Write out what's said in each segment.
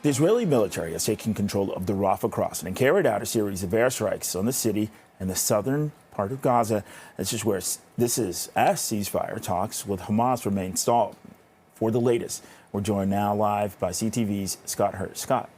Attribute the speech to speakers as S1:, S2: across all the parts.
S1: The Israeli military has taken control of the Rafah crossing and carried out a series of airstrikes on the city and the southern part of Gaza. This is as ceasefire talks with Hamas remain stalled. For the latest, we're joined now live by CTV's Scott Hurst. Scott.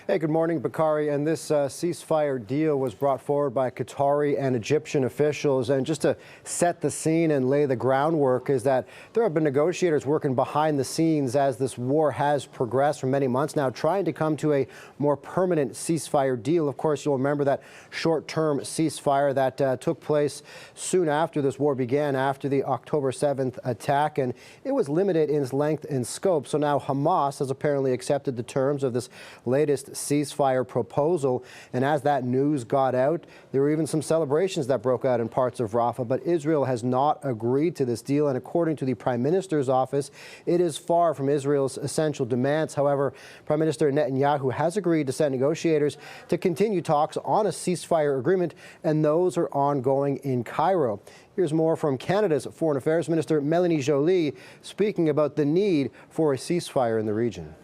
S2: Hey, good morning, Bakari. And this ceasefire deal was brought forward by Qatari and Egyptian officials. And just to set the scene and lay the groundwork is that there have been negotiators working behind the scenes as this war has progressed for many months now, trying to come to a more permanent ceasefire deal. Of course, you'll remember that short-term ceasefire that took place soon after this war began, after the October 7th attack. And it was limited in its length and scope. So now Hamas has apparently accepted the terms of this latest ceasefire proposal. And as that news got out, there were even some celebrations that broke out in parts of Rafah. But Israel has not agreed to this deal. And according to the Prime Minister's office, it is far from Israel's essential demands. However, Prime Minister Netanyahu has agreed to send negotiators to continue talks on a ceasefire agreement, and those are ongoing in Cairo. Here's more from Canada's Foreign Affairs Minister Mélanie Joly speaking about the need for a ceasefire in the region.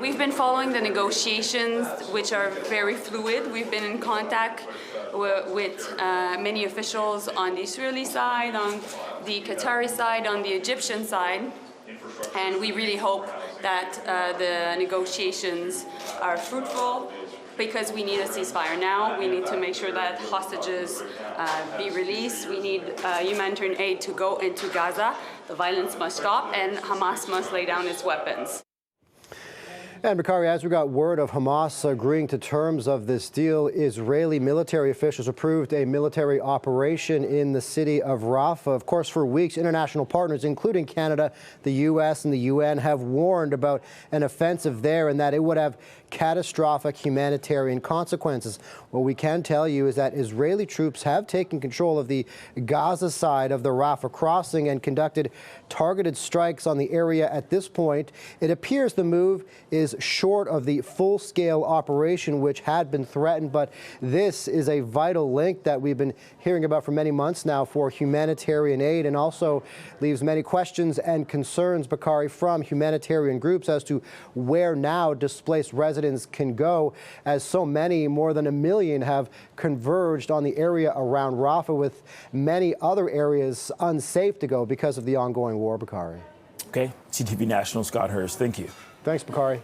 S3: We've been following the negotiations, which are very fluid. We've been in contact with many officials on the Israeli side, on the Qatari side, on the Egyptian side, and we really hope that the negotiations are fruitful, because we need a ceasefire now. We need to make sure that hostages be released. We need humanitarian aid to go into Gaza. The violence must stop, and Hamas must lay down its weapons.
S2: And Bakari, as we got word of Hamas agreeing to terms of this deal, Israeli military officials approved a military operation in the city of Rafah. Of course, for weeks, international partners, including Canada, the U.S. and the UN, have warned about an offensive there and that it would have catastrophic humanitarian consequences. What we can tell you is that Israeli troops have taken control of the Gaza side of the Rafah crossing and conducted targeted strikes on the area at this point. It appears the move is short of the full-scale operation which had been threatened, but this is a vital link that we've been hearing about for many months now for humanitarian aid, and also leaves many questions and concerns, Bakari, from humanitarian groups as to where now displaced residents can go, as so many, more than 1 million, have converged on the area around Rafah, with many other areas unsafe to go because of the ongoing war, Bakari.
S1: Okay, CTV National Scott Hurst, thank you.
S2: Thanks, Bakari.